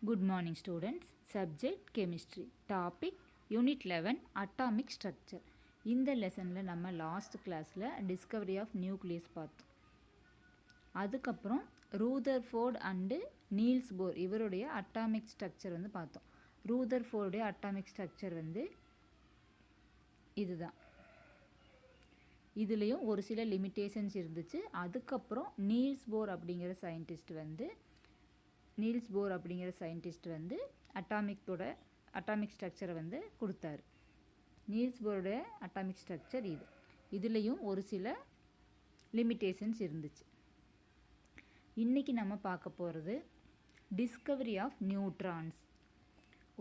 Good morning students. Subject chemistry. Topic Unit 11 Atomic Structure. இந்த லெசனில் நம்ம லாஸ்ட் கிளாஸில் டிஸ்கவரி ஆஃப் நியூக்ளியஸ் பார்த்தோம். அதுக்கப்புறம் ரூதர்ஃபோர்ட் அண்டு நீல்ஸ் போர் இவருடைய அட்டாமிக் ஸ்ட்ரக்சர் வந்து பார்த்தோம். ரூதர்ஃபோர்டுடைய அட்டாமிக் ஸ்ட்ரக்சர் வந்து இதுதான். இதுலேயும் ஒரு சில லிமிட்டேஷன்ஸ் இருந்துச்சு. அதுக்கப்புறம் நீல்ஸ் போர் அப்படிங்கிற சயின்டிஸ்ட் வந்து அட்டாமிக் ஸ்ட்ரக்சரை வந்து கொடுத்தாரு. நீல்ஸ் போரோட அட்டாமிக் ஸ்ட்ரக்சர் இதுலேயும் ஒரு சில லிமிட்டேஷன்ஸ் இருந்துச்சு. இன்றைக்கி நம்ம பார்க்க போகிறது டிஸ்கவரி ஆஃப் நியூட்ரான்ஸ்.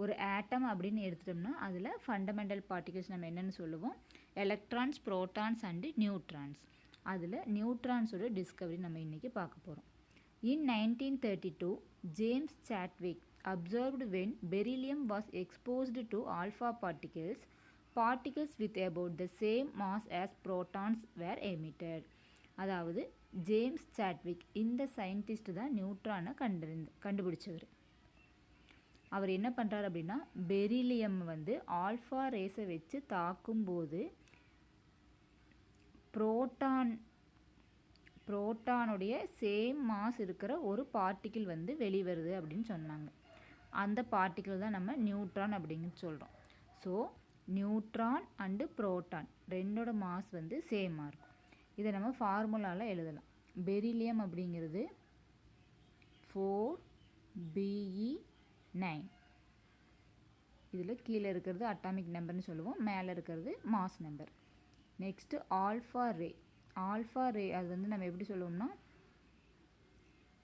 ஒரு ஆட்டம் அப்படின்னு எடுத்துட்டோம்னா அதில் ஃபண்டமெண்டல் பார்ட்டிகல்ஸ் நம்ம என்னென்னு சொல்லுவோம், எலக்ட்ரான்ஸ், ப்ரோட்டான்ஸ் அண்டு நியூட்ரான்ஸ். அதில் நியூட்ரான்ஸோட டிஸ்கவரி நம்ம இன்றைக்கி பார்க்க போகிறோம். In 1932, James Chadwick observed when beryllium was exposed to alpha particles with about the same mass as protons were emitted. அதாவது ஜேம்ஸ் சாட்விக் இந்த சயின்டிஸ்ட் தான் நியூட்ரானை கண்டுபிடிச்சவர். அவர் என்ன பண்ணுறாரு அப்படின்னா, பெரிலியம் வந்து ஆல்ஃபா ரேஸை வச்சு தாக்கும்போது புரோட்டானுடைய சேம் மாஸ் இருக்கிற ஒரு பார்ட்டிக்கிள் வந்து வெளிவருது அப்படின்னு சொன்னாங்க. அந்த பார்ட்டிக்கிள் தான் நம்ம நியூட்ரான் அப்படின்னு சொல்கிறோம். ஸோ நியூட்ரான் அண்டு புரோட்டான் ரெண்டோட மாஸ் வந்து சேமாக இருக்கும். இதை நம்ம ஃபார்முலாவில் எழுதலாம். பெரிலியம் அப்படிங்கிறது 4Be9. இதில் கீழே இருக்கிறது அட்டாமிக் நம்பர்னு சொல்லுவோம், மேலே இருக்கிறது மாஸ் நம்பர். நெக்ஸ்ட்டு ஆல்ஃபா ரே அது வந்து நம்ம எப்படி சொல்லுவோம்னா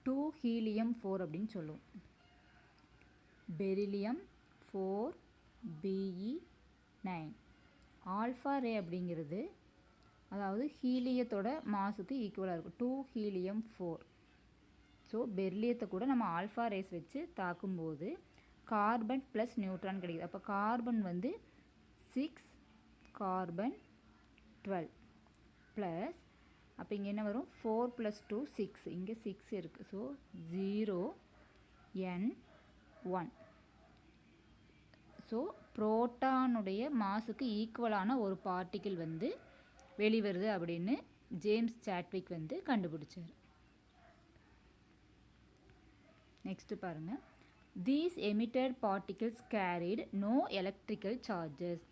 2He4 அப்படின்னு சொல்லுவோம். Beryllium 4Be9. ஆல்ஃபா ரே அப்படிங்கிறது அதாவது ஹீலியத்தோட மாசுக்கு ஈக்குவலாக இருக்கும், 2He4. ஸோ பெரிலியத்தை கூட நம்ம ஆல்ஃபா ரேஸ் வச்சு தாக்கும்போது கார்பன் ப்ளஸ் நியூட்ரான் கிடைக்குது. அப்போ கார்பன் வந்து 6 கார்பன் 12 ப்ளஸ் அப்போ இங்கே என்ன வரும், 4 + 2 6. இங்கே 6 இருக்குது. So 0N1. ஸோ புரோட்டானுடைய மாசுக்கு ஈக்குவலான ஒரு பார்ட்டிக்கிள் வந்து வெளிவருது அப்படின்னு ஜேம்ஸ் சாட்விக் வந்து கண்டுபிடிச்சார். நெக்ஸ்ட்டு பாருங்கள், these emitted particles carried no electrical charges.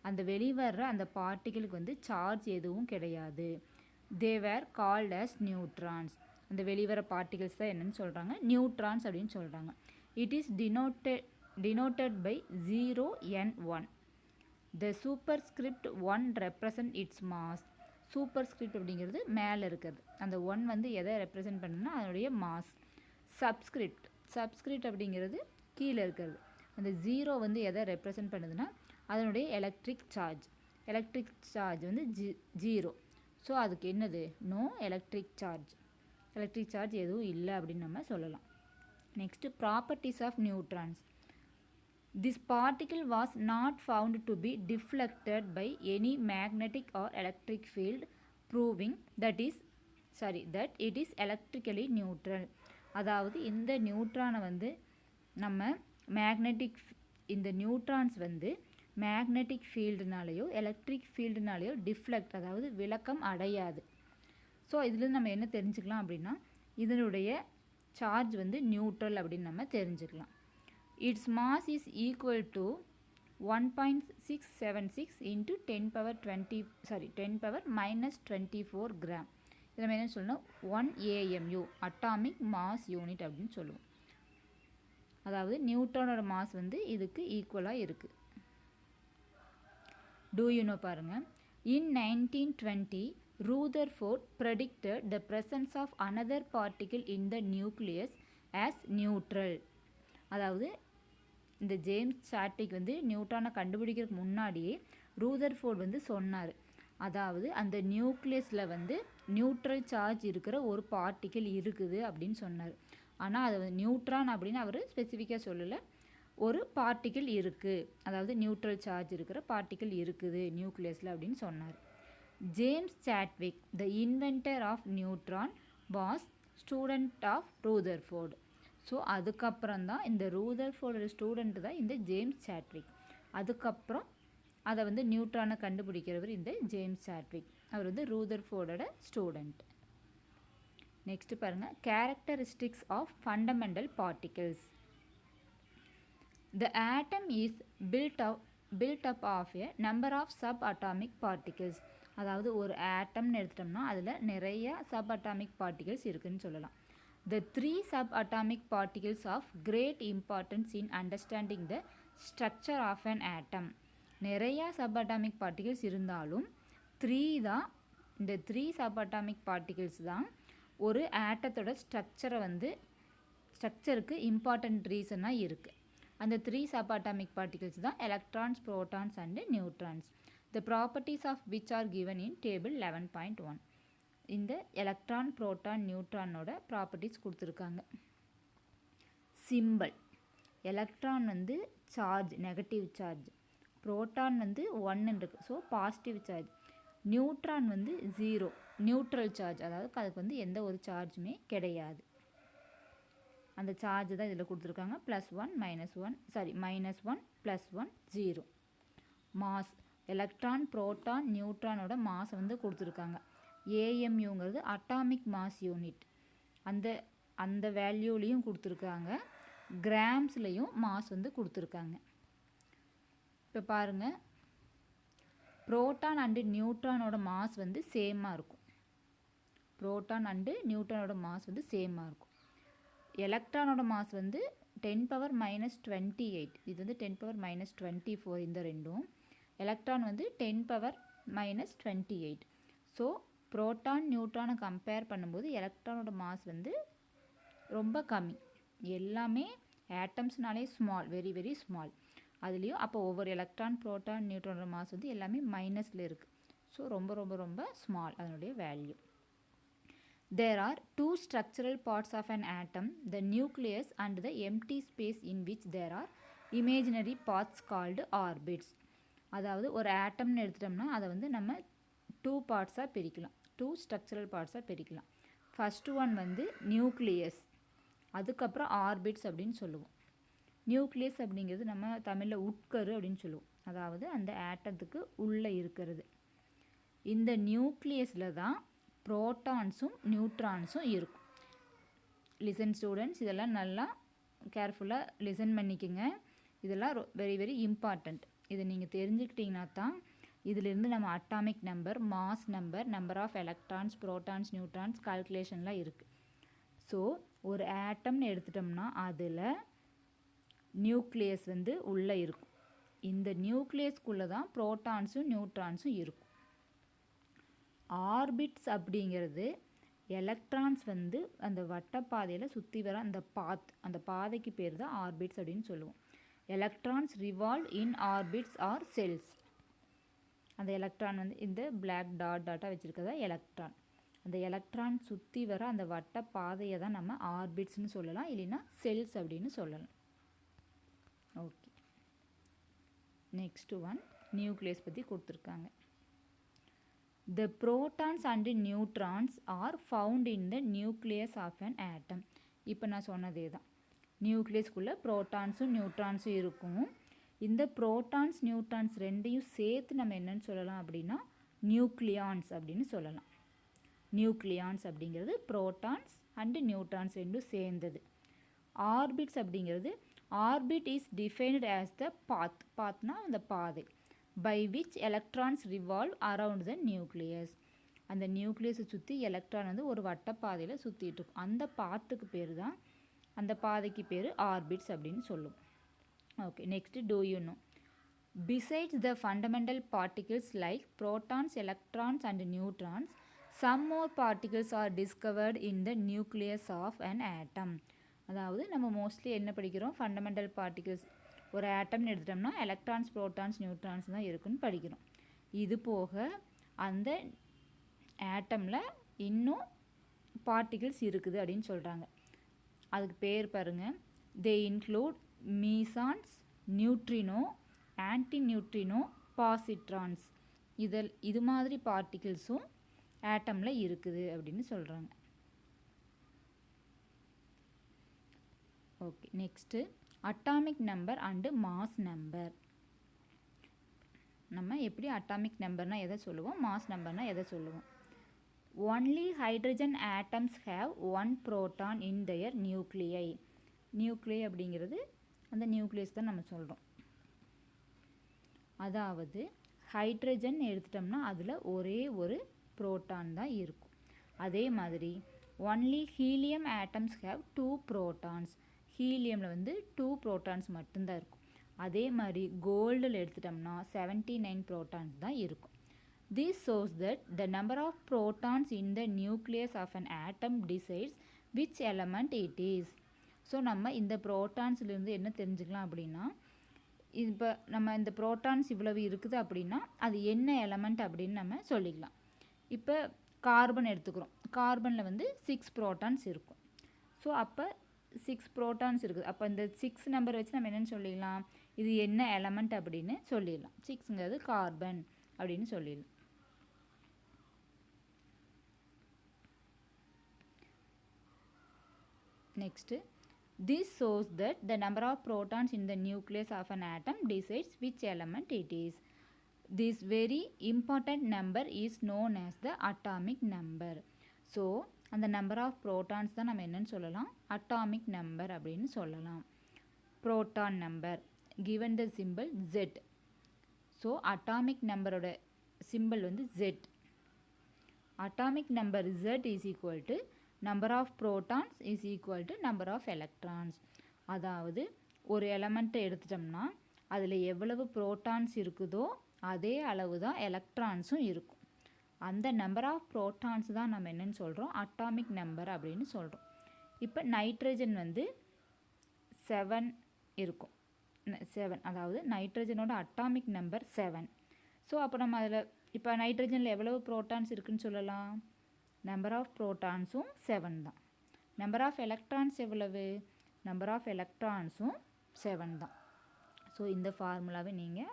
அந்த வெளிவர்ற அந்த பார்ட்டிகிளுக்கு வந்து சார்ஜ் எதுவும் கிடையாது. they were called as neutrons. அந்த வெளிவர பார்ட்டிகல்ஸ் தான் என்னன்னு சொல்கிறாங்க, நியூட்ரான்ஸ் அப்படின்னு சொல்கிறாங்க. It is denoted by 0N1. the superscript 1 represent its mass. Superscript அப்படிங்கிறது மேலே இருக்கிறது, அந்த 1 வந்து எதை ரெப்ரசன்ட் பண்ணுன்னா அதனுடைய மாஸ். சப்ஸ்கிரிப்ட் அப்படிங்கிறது கீழே இருக்கிறது, அந்த 0 வந்து எதை ரெப்ரசன்ட் பண்ணுதுன்னா அதனுடைய எலக்ட்ரிக் சார்ஜ் வந்து 0. ஸோ அதுக்கு என்னது, நோ எலக்ட்ரிக் சார்ஜ் எதுவும் இல்லை அப்படின்னு நம்ம சொல்லலாம். Next properties of neutrons. This particle was not found to be deflected by any magnetic or electric field proving that it is electrically neutral. அதாவது இந்த நியூட்ரானை வந்து நம்ம இந்த நியூட்ரான்ஸ் வந்து மேக்னெட்டிக் ஃபீல்டுனாலேயோ எலக்ட்ரிக் ஃபீல்டுனாலேயோ டிஃப்ளெக்ட் அதாவது விளக்கம் அடையாது. ஸோ இதில் நம்ம என்ன தெரிஞ்சுக்கலாம் அப்படின்னா இதனுடைய சார்ஜ் வந்து நியூட்ரல் அப்படின்னு நம்ம தெரிஞ்சுக்கலாம். It's mass is equal to 1.676 × 10⁻⁻24 gram. இது நம்ம என்ன சொல்லணும், 1 AMU அட்டாமிக் மாஸ் யூனிட் அப்படின்னு சொல்லுவோம். அதாவது நியூட்ரானோட மாஸ் வந்து இதுக்கு ஈக்குவலாக இருக்குது. Do you know பாருங்கள், in 1920 Rutherford predicted the presence of another particle in the nucleus as neutral. அதாவது இந்த ஜேம்ஸ் சாட்விக் வந்து நியூட்ரானை கண்டுபிடிக்கிறதுக்கு முன்னாடியே ரூதர்ஃபோர்ட் வந்து சொன்னார், அதாவது அந்த நியூக்ளியஸில் வந்து நியூட்ரல் சார்ஜ் இருக்கிற ஒரு பார்ட்டிக்கிள் இருக்குது அப்படின்னு சொன்னார். ஆனால் அது நியூட்ரான் அப்படின்னு அவர் ஸ்பெசிஃபிக்காக சொல்லலை, ஒரு பார்ட்டிக்கிள் இருக்குது, அதாவது நியூட்ரல் சார்ஜ் இருக்கிற பார்ட்டிக்கிள் இருக்குது நியூக்ளியஸில் அப்படின்னு சொன்னார். James Chadwick the inventor of neutron was student of Rutherford. So அதுக்கப்புறம் தான் இந்த ரூதர்ஃபோர்டோட ஸ்டூடெண்ட் தான் இந்த ஜேம்ஸ் சாட்விக். அதுக்கப்புறம் அதை வந்து நியூட்ரானை கண்டுபிடிக்கிறவர் இந்த ஜேம்ஸ் சாட்விக். அவர் வந்து ரூதர்ஃபோர்டோட ஸ்டூடெண்ட். நெக்ஸ்ட் பாருங்கள், characteristics of fundamental particles. The atom is built up of a number of subatomic particles. அதாவது ஒரு ஆட்டம்னு எடுத்துட்டோம்னா அதில் நிறைய சப்அட்டாமிக் பார்ட்டிகல்ஸ் இருக்குன்னு சொல்லலாம். The 3 subatomic particles of great importance in understanding the structure of an atom. நிறைய subatomic particles இருந்தாலும் 3 தான், இந்த 3 சப்அட்டாமிக் பார்ட்டிகல்ஸ் தான் ஒரு ஆட்டத்தோட ஸ்ட்ரக்சருக்கு இம்பார்ட்டன்ட் ரீசனாக இருக்குது. அந்த 3 subatomic particles தான் electrons, protons and neutrons. The properties of which are given in table 11.1. இந்த எலக்ட்ரான், புரோட்டான், நியூட்ரானோட ப்ராப்பர்ட்டிஸ் கொடுத்துருக்காங்க. சிம்பிள், எலக்ட்ரான் வந்து சார்ஜ், நெகட்டிவ் சார்ஜ். புரோட்டான் வந்து 1 இருக்குது, ஸோ பாசிட்டிவ் சார்ஜ். நியூட்ரான் வந்து 0, நியூட்ரல் சார்ஜ், அதாவது அதுக்கு வந்து எந்த ஒரு சார்ஜுமே கிடையாது. அந்த சார்ஜ் தான் இதில் கொடுத்துருக்காங்க. +1 -1 -1 +1 0. மாஸ், எலக்ட்ரான், புரோட்டான், நியூட்ரானோட மாஸ் வந்து கொடுத்துருக்காங்க. ஏஎம்யூங்கிறது அட்டாமிக் மாஸ் யூனிட். அந்த வேல்யூலையும் கொடுத்துருக்காங்க, கிராம்ஸ்லையும் மாஸ் வந்து கொடுத்துருக்காங்க. இப்போ பாருங்கள், புரோட்டான் அண்டு நியூட்ரானோட மாஸ் வந்து சேமாக இருக்கும். புரோட்டான் அண்டு நியூட்ரானோட மாஸ் வந்து சேமாக இருக்கும். எலக்ட்ரானோட மாஸ் வந்து 10⁻⁻28, இது வந்து 10⁻⁻24, இந்த ரெண்டும். எலக்ட்ரான் வந்து 10⁻⁻28. ஸோ புரோட்டான், நியூட்ரானை கம்பேர் பண்ணும்போது எலக்ட்ரானோட மாஸ் வந்து ரொம்ப கம்மி. எல்லாமே ஆட்டம்ஸ்னாலே ஸ்மால், வெரி வெரி ஸ்மால். அதுலேயும் அப்போ ஒவ்வொரு எலக்ட்ரான், புரோட்டான், நியூட்ரானோட மாஸ் வந்து எல்லாமே மைனஸில் இருக்குது. ஸோ ரொம்ப ரொம்ப ரொம்ப ஸ்மால் அதனுடைய value. There are 2 structural parts of an atom, the nucleus and the empty space in which there are imaginary parts called orbits. அதாவது ஒரு ஆட்டம்னு எடுத்துட்டோம்னா அதை வந்து நம்ம 2 பார்ட்ஸாக பிரிக்கலாம், 2 ஸ்ட்ரக்சரல் பார்ட்ஸாக பிரிக்கலாம். ஃபஸ்ட்டு ஒன் வந்து நியூக்ளியஸ், அதுக்கப்புறம் ஆர்பிட்ஸ் அப்படின்னு சொல்லுவோம். நியூக்ளியஸ் அப்படிங்கிறது நம்ம தமிழில் உட்கரு அப்படின்னு சொல்லுவோம், அதாவது அந்த ஆட்டத்துக்கு உள்ளே இருக்கிறது. இந்த நியூக்ளியஸில் தான் புரோட்டான்ஸும் நியூட்ரான்ஸும் இருக்கும். லிசன் ஸ்டூடெண்ட்ஸ், இதெல்லாம் நல்லா கேர்ஃபுல்லாக லிசன் பண்ணிக்கோங்க. இதெல்லாம் வெரி வெரி இம்பார்ட்டண்ட். இதை நீங்கள் தெரிஞ்சுக்கிட்டிங்கன்னா தான் இதிலிருந்து நம்ம atomic number, mass number, number of electrons, protons, neutrons கால்குலேஷன்லாம் இருக்குது. ஸோ ஒரு ஆட்டம்னு எடுத்துட்டோம்னா அதில் நியூக்ளியஸ் வந்து உள்ளே இருக்கும். இந்த நியூக்ளியஸ்குள்ளே தான் புரோட்டான்ஸும் நியூட்ரான்ஸும் இருக்கும். ஆர்பிட்ஸ் அப்படிங்கிறது எலக்ட்ரான்ஸ் வந்து அந்த வட்டப்பாதையில் சுற்றி வர அந்த பாதைக்கு பேர் தான் ஆர்பிட்ஸ் அப்படின்னு சொல்லுவோம். எலக்ட்ரான்ஸ் ரிவால்வ் இன் ஆர்பிட்ஸ் ஆர் செல்ஸ். அந்த எலக்ட்ரான் வந்து இந்த பிளாக் டாட்டாக வச்சுருக்கதா எலக்ட்ரான். அந்த எலக்ட்ரான் சுற்றி வர அந்த வட்ட பாதையை தான் நம்ம ஆர்பிட்ஸ்னு சொல்லலாம், இல்லைன்னா செல்ஸ் அப்படின்னு சொல்லலாம். ஓகே, நெக்ஸ்ட் ஒன் நியூக்ளியஸ் பற்றி கொடுத்துருக்காங்க. The protons and neutrons are found in the nucleus of an atom. இப்போ நான் சொன்னதே தான், நியூக்ளியஸ்குள்ளே ப்ரோட்டான்ஸும் நியூட்ரான்ஸும் இருக்கும். இந்த ப்ரோட்டான்ஸ், நியூட்ரான்ஸ் ரெண்டையும் சேர்த்து நம்ம என்னன்னு சொல்லலாம் அப்படின்னா நியூக்ளியான்ஸ் அப்படின்னு சொல்லலாம். நியூக்ளியான்ஸ் அப்படிங்கிறது புரோட்டான்ஸ் அண்டு நியூட்ரான்ஸ் ரெண்டும் சேர்ந்தது. ஆர்பிட்ஸ் அப்படிங்கிறது, orbit is defined as the பாத்னா அந்த பாதை, by which electrons revolve around the nucleus. அந்த நியூக்ளியஸை சுற்றி எலக்ட்ரான் வந்து ஒரு வட்டப்பாதையில் சுற்றிட்டு இருக்கும். அந்த பாத்துக்கு பேர் தான், அந்த பாதைக்கு பேர் ஆர்பிட்ஸ் அப்படின்னு சொல்லுவோம். Okay, next, do you know, besides the fundamental particles like protons, electrons and neutrons, some more particles are discovered in the nucleus of an atom. அதாவது நம்ம மோஸ்ட்லி என்ன படிக்கிறோம், ஃபண்டமெண்டல் பார்ட்டிகிள்ஸ். ஒரு ஆட்டம்னு எடுத்துட்டோம்னா எலக்ட்ரான்ஸ், புரோட்டான்ஸ், நியூட்ரான்ஸ் தான் இருக்குன்னு படிக்கிறோம். இது போக அந்த ஆட்டமில் இன்னும் பார்ட்டிகிள்ஸ் இருக்குது அப்படின்னு சொல்கிறாங்க. அதுக்கு பேர் பாருங்கள், தே இன்க்ளூட் மீசான்ஸ், நியூட்ரினோ, ஆன்டி நியூட்ரினோ, பாசிட்ரான்ஸ். இது மாதிரி பார்ட்டிகிள்ஸும் ஆட்டமில் இருக்குது அப்படின்னு சொல்கிறாங்க. Okay, next atomic number and mass number. நம்ம எப்படி அட்டாமிக் நம்பர்னால் எதை சொல்லுவோம், மாஸ் நம்பர்னால் எதை சொல்லுவோம். Only hydrogen atoms have one proton in their நியூக்ளியை. நியூக்ளியை அப்படிங்கிறது அந்த நியூக்ளியஸ் தான் நம்ம சொல்கிறோம். அதாவது ஹைட்ரஜன் எடுத்துட்டோம்னா அதில் ஒரே ஒரு புரோட்டான் தான் இருக்கும். அதே மாதிரி only helium atoms have 2 protons. ஹீலியமில் வந்து 2 புரோட்டான்ஸ் மட்டும்தான் இருக்கும். அதே மாதிரி கோல்டில் எடுத்துட்டோம்னா 79 புரோட்டான்ஸ் தான் இருக்கும். This shows that the number of protons in the nucleus of an atom decides which element it is. So நம்ம இந்த ப்ரோட்டான்ஸ்லேருந்து என்ன தெரிஞ்சுக்கலாம் அப்படின்னா, இப்போ நம்ம இந்த ப்ரோட்டான்ஸ் இவ்வளவு இருக்குது அப்படின்னா அது என்ன எலமெண்ட் அப்படின்னு நம்ம சொல்லிக்கலாம். இப்போ கார்பன் எடுத்துக்கிறோம். கார்பனில் வந்து 6 புரோட்டான்ஸ் இருக்கும். ஸோ அப்போ 6 புரோட்டான்ஸ் இருக்குது. அப்போ இந்த 6 நம்பர் வச்சு நம்ம என்னென்னு சொல்லிடலாம், இது என்ன எலமெண்ட் அப்படின்னு சொல்லிடலாம். 6ங்கிறது கார்பன் அப்படின்னு சொல்லிடலாம். Next, this shows that the number of protons in the nucleus of an atom decides which element it is. This very important number is known as the atomic number. So அந்த number of protons தான் நம்ம என்னன்னு சொல்லலாம், atomic number அப்படின்னு சொல்லலாம். Proton number given the symbol Z. So atomic நம்பரோட symbol வந்து Z. Atomic number Z is equal to number of protons is equal to number of electrons. அதாவது ஒரு எலமெண்ட்டை எடுத்துட்டோம்னா அதில் எவ்வளவு புரோட்டான்ஸ் இருக்குதோ அதே அளவு தான் எலக்ட்ரான்ஸும் இருக்கும். அந்த நம்பர் ஆஃப் புரோட்டான்ஸ் தான் நம்ம என்னென்னு சொல்கிறோம், அட்டாமிக் நம்பர் அப்படின்னு சொல்கிறோம். இப்போ நைட்ரஜன் வந்து 7 இருக்கும். 7, அதாவது நைட்ரஜனோட அட்டாமிக் நம்பர் 7. ஸோ அப்போ நம்ம அதில் இப்போ நைட்ரஜனில் எவ்வளவு புரோட்டான்ஸ் இருக்குதுன்னு சொல்லலாம், நம்பர் ஆஃப் புரோட்டான்ஸும் 7 தான். நம்பர் ஆஃப் எலக்ட்ரான்ஸ் எவ்வளவு, நம்பர் ஆஃப் எலக்ட்ரான்ஸும் 7 தான். ஸோ இந்த ஃபார்முலாவை நீங்கள்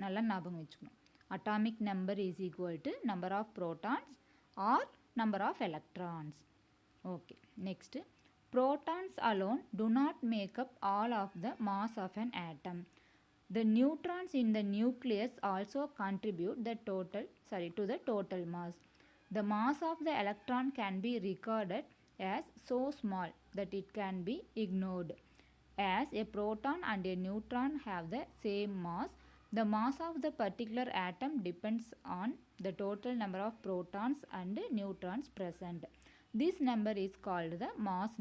நல்லா ஞாபகம் வச்சுக்கணும். Atomic number is equal to number of protons or number of electrons. Okay, next, protons alone do not make up all of the mass of an atom. The neutrons in the nucleus also contribute to the total mass. The mass of the electron can be regarded as so small that it can be ignored. As a proton and a neutron have the same mass, the mass of the particular atom depends on the total number of protons and neutrons present. This number is called the mass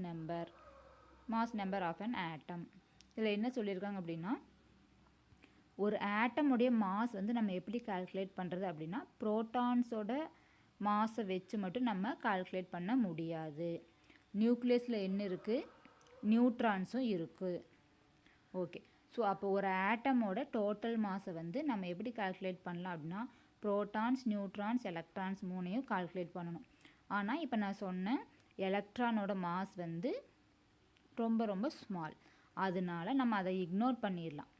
number of an atom. இதில் என்ன சொல்லியிருக்காங்க அப்படின்னா, ஒரு ஆட்டமுடைய mass வந்து நம்ம எப்படி calculate பண்ணுறது அப்படின்னா, புரோட்டான்ஸோட மாஸை வச்சு மட்டும் நம்ம கால்குலேட் பண்ண முடியாது. நியூக்ளியஸில் என்ன இருக்குது, நியூட்ரான்ஸும் இருக்குது. ஓகே, ஸோ அப்போ ஒரு ஆட்டமோட டோட்டல் மாஸை வந்து நம்ம எப்படி கால்குலேட் பண்ணலாம் அப்படின்னா, புரோட்டான்ஸ், நியூட்ரான்ஸ், எலக்ட்ரான்ஸ் 3ஐயும் கால்குலேட் பண்ணணும். ஆனால் இப்போ நான் சொன்னேன் எலக்ட்ரானோட மாஸ் வந்து ரொம்ப ரொம்ப ஸ்மால், அதனால நம்ம அதை இக்னோர் பண்ணிடலாம்.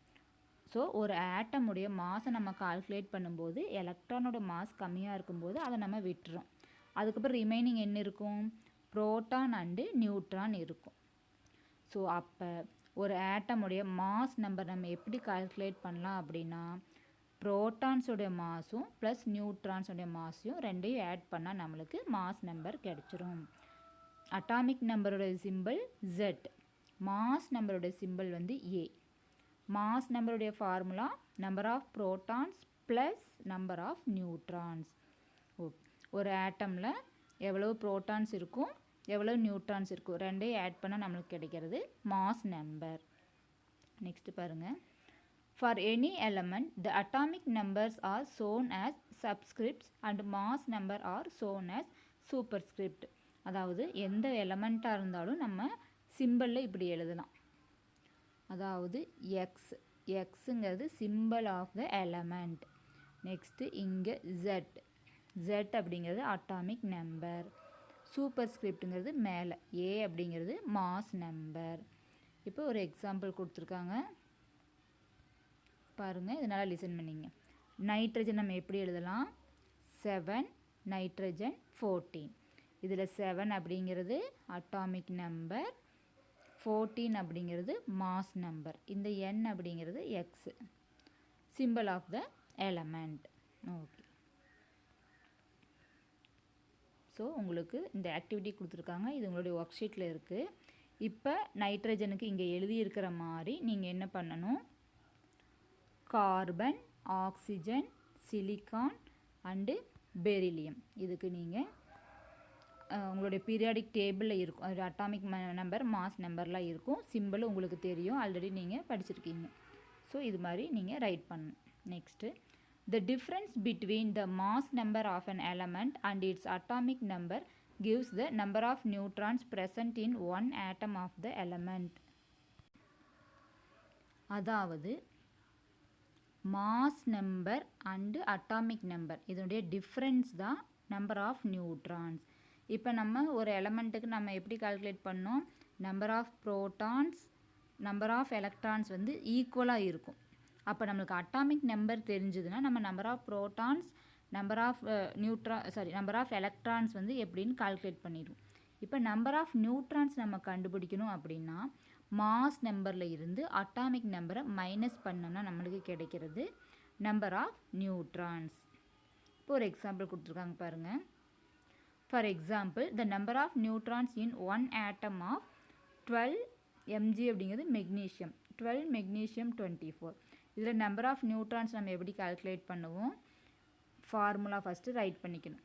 ஸோ ஒரு ஆட்டமுடைய மாஸை நம்ம கால்குலேட் பண்ணும்போது எலக்ட்ரானோட மாஸ் கம்மியாக இருக்கும்போது அதை நம்ம விட்டுறோம். அதுக்கப்புறம் ரிமைனிங் என்ன இருக்கும், புரோட்டான் அண்டு நியூட்ரான் இருக்கும். ஸோ அப்போ ஒரு ஆட்டமுடைய மாஸ் நம்பர் நம்ம எப்படி கால்குலேட் பண்ணலாம் அப்படின்னா, புரோட்டான்ஸோடைய மாஸும் ப்ளஸ் நியூட்ரான்ஸோடைய மாஸையும் ரெண்டையும் ஆட் பண்ணால் நம்மளுக்கு மாஸ் நம்பர் கிடச்சிரும். அட்டாமிக் நம்பரோட சிம்பிள் Z, மாஸ் நம்பரோட சிம்பிள் வந்து A. மாஸ் நம்பருடைய formula number of protons plus number of neutrons. ஒரு ஆட்டமில் எவ்வளவு புரோட்டான்ஸ் இருக்கும், எவ்வளவு நியூட்ரான்ஸ் இருக்கும், ரெண்டையும் ஆட் பண்ணால் நம்மளுக்கு கிடைக்கிறது மாஸ் நம்பர். நெக்ஸ்ட் பாருங்கள், for any element the atomic numbers are shown as subscripts and mass number are shown as superscript. அதாவது எந்த எலமெண்ட்டாக இருந்தாலும் நம்ம சிம்பிளில் இப்படி எழுதலாம். அதாவது எக்ஸுங்கிறது symbol of the element. Next இங்கே Z அப்படிங்கிறது அட்டாமிக் நம்பர். சூப்பர்ஸ்கிரிப்டுங்கிறது மேலே, A அப்படிங்கிறது மாஸ் நம்பர். இப்போ ஒரு எக்ஸாம்பிள் கொடுத்துருக்காங்க பாருங்கள், இதனால் லிசன் பண்ணிங்க. நைட்ரஜன் நம்ம எப்படி எழுதலாம், 7 நைட்ரஜன் 14. இதில் 7 அப்படிங்கிறது அட்டாமிக் நம்பர், 14 அப்படிங்கிறது மாஸ் நம்பர், இந்த n அப்படிங்கிறது X, symbol of the element. Okay, so உங்களுக்கு இந்த ஆக்டிவிட்டி கொடுத்துருக்காங்க, இது உங்களுடைய ஒர்க் ஷீட்டில் இருக்குது. இப்போ நைட்ரஜனுக்கு இங்கே எழுதியிருக்கிற மாதிரி நீங்கள் என்ன பண்ணணும், carbon, oxygen, silicon and beryllium, இதுக்கு நீங்கள் உங்களுடைய பீரியாடிக் டேபிளில் இருக்கும், அது அட்டாமிக் நம்பர், மாஸ் நம்பர்லாம் இருக்கும், சிம்பிள் உங்களுக்கு தெரியும், ஆல்ரெடி நீங்கள் படிச்சிருக்கீங்க. ஸோ இது மாதிரி நீங்கள் ரைட் பண்ணணும். Next, the difference between the mass number of an element and its atomic number gives the number of neutrons present in one atom of the element. அதாவது mass number and atomic number இதனுடைய difference தான் number of neutrons. இப்போ நம்ம ஒரு எலமெண்ட்டுக்கு நம்ம எப்படி calculate பண்ணோம், number of protons, number of electrons வந்து ஈக்குவலாக இருக்கும். அப்போ நம்மளுக்கு அட்டாமிக் நம்பர் தெரிஞ்சதுன்னா நம்ம number of protons, number of number of electrons வந்து எப்படின்னு கால்குலேட் பண்ணிடுவோம். இப்போ நம்பர் ஆஃப் நியூட்ரான்ஸ் நம்ம கண்டுபிடிக்கணும் அப்படின்னா மாஸ் நம்பரில் இருந்து அட்டாமிக் நம்பரை மைனஸ் பண்ணோம்னா நம்மளுக்கு கிடைக்கிறது நம்பர் ஆஃப் நியூட்ரான்ஸ். இப்போ ஒரு எக்ஸாம்பிள் கொடுத்துருக்காங்க பாருங்கள். For example, the number of neutrons in one atom of 12 mg அப்படிங்கிறது மெக்னீஷியம், 12 மெக்னீஷியம் 24. இதில் நம்பர் ஆஃப் நியூட்ரான்ஸ் நம்ம எப்படி கால்குலேட் பண்ணுவோம், ஃபார்முலா ஃபஸ்ட்டு ரைட் பண்ணிக்கணும்.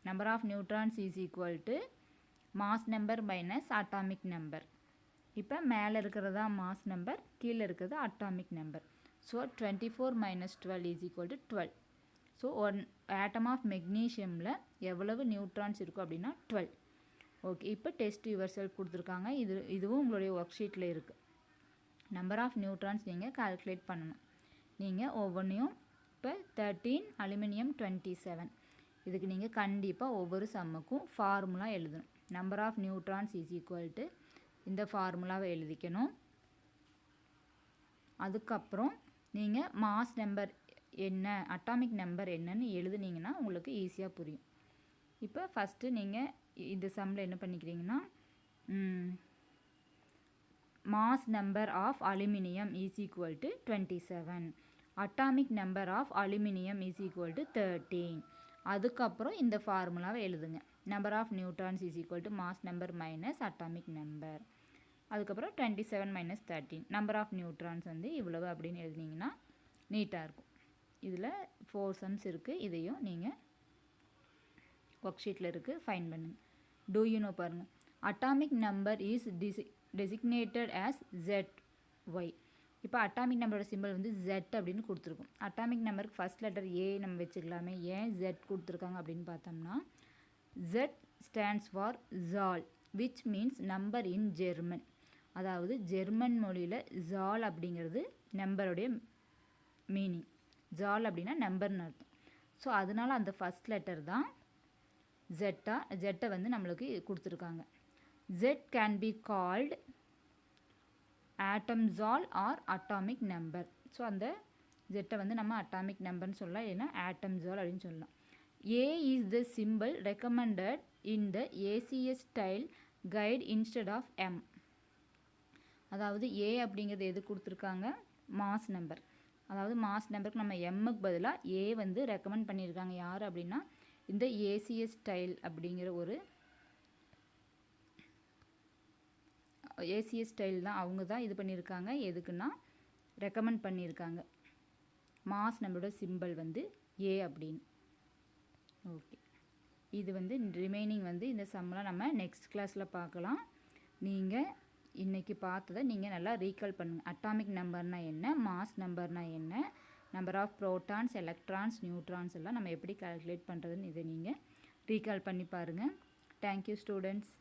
Number of neutrons is equal to mass number minus atomic number. இப்போ மேலே இருக்கிறதா மாஸ் நம்பர், கீழே இருக்கிறது atomic number. So 24 minus 12 is equal to 12. So one atom of மெக்னீஷியமில் எவ்வளவு நியூட்ரான்ஸ் இருக்கும் அப்படின்னா 12. ஓகே, இப்போ டெஸ்ட் யுவர் செல்ஃப் கொடுத்துருக்காங்க, இதுவும் உங்களுடைய ஒர்க் ஷீட்டில் இருக்குது. நம்பர் ஆஃப் நியூட்ரான்ஸ் நீங்கள் கால்குலேட் பண்ணணும். நீங்கள் ஒவ்வொன்றையும் இப்போ 13 அலுமினியம் 27, இதுக்கு நீங்கள் கண்டிப்பாக ஒவ்வொரு சம்முக்கும் ஃபார்முலா எழுதணும். Number of neutrons is equal to இந்த ஃபார்முலாவை எழுதிக்கணும். அதுக்கப்புறம் நீங்கள் மாஸ் நம்பர் என்ன, அட்டாமிக் நம்பர் என்னன்னு எழுதுனீங்கன்னா உங்களுக்கு ஈஸியாக புரியும். இப்போ ஃபஸ்ட்டு நீங்கள் இந்த சம்மில் என்ன பண்ணிக்கிறீங்கன்னா, mass number of aluminium is equal to 27, atomic number of aluminium is equal to 13. அதுக்கப்புறம் இந்த ஃபார்முலாவை எழுதுங்க. Number of neutrons is equal to mass number minus atomic number. அதுக்கப்புறம் 27 மைனஸ் 13, நம்பர் ஆஃப் நியூட்ரான்ஸ் வந்து இவ்வளவு அப்படின்னு எழுதினீங்கன்னா நீட்டாக இருக்கும். இதில் 4 சம்ஸ் இருக்குது, இதையும் நீங்கள் ஒர்க் ஷீட்டில் இருக்குது, ஃபைன் பண்ணுங்கள். டூ யூ நோ பாருங்கள், atomic number is designated as ZY. இப்போ அட்டாமிக் நம்பரோட சிம்பிள் வந்து Z அப்படின்னு கொடுத்துருக்கோம். அட்டாமிக் நம்பருக்கு ஃபஸ்ட் லெட்டர் ஏ நம்ம வச்சுக்கலாமே, ஏன் Z கொடுத்துருக்காங்க அப்படின்னு பார்த்தோம்னா, Z stands for Zahl, which means number in German. அதாவது ஜெர்மன் மொழியில் ஜால் அப்படிங்கிறது நம்பருடைய மீனிங். ஜால் அப்படின்னா நம்பர்னு அர்த்தம். ஸோ அதனால அந்த ஃபஸ்ட் லெட்டர் தான் ஜெட்டை வந்து நம்மளுக்கு கொடுத்துருக்காங்க. Z can be called atom zal or atomic number. So அந்த ஜெட்டை வந்து நம்ம அட்டாமிக் நம்பர்னு சொல்லலாம், இல்லைன்னா ஆட்டம் ஜால் அப்படின்னு சொல்லலாம். A is the symbol recommended in the ACS style guide instead of M. அதாவது A அப்படிங்கிறது எது கொடுத்துருக்காங்க, மாஸ் நம்பர். அதாவது மாஸ் நம்பருக்கு நம்ம எம்முக்கு பதிலாக A வந்து ரெக்கமெண்ட் பண்ணியிருக்காங்க. யார் அப்படின்னா இந்த ACS ஸ்டைல் அப்படிங்கிற ஒரு ACS ஸ்டைல் தான், அவங்க தான் இது பண்ணியிருக்காங்க. எதுக்குன்னா ரெக்கமெண்ட் பண்ணியிருக்காங்க மாஸ் நம்மளோட சிம்பிள் வந்து A அப்படின்னு. ஓகே, இது வந்து ரிமைனிங் வந்து இந்த சம்மெலாம் நம்ம நெக்ஸ்ட் கிளாஸில் பார்க்கலாம். நீங்கள் இன்றைக்கி பார்த்ததை நீங்கள் நல்லா ரீகால் பண்ணுங்கள். அட்டாமிக் நம்பர்னால் என்ன, மாஸ் நம்பர்னால் என்ன, number of protons, electrons, neutrons எல்லாம் நம்ம எப்படி கால்குலேட் பண்ணுறதுன்னு இதை நீங்கள் ரீகால் பண்ணி பாருங்கள். Thank you students.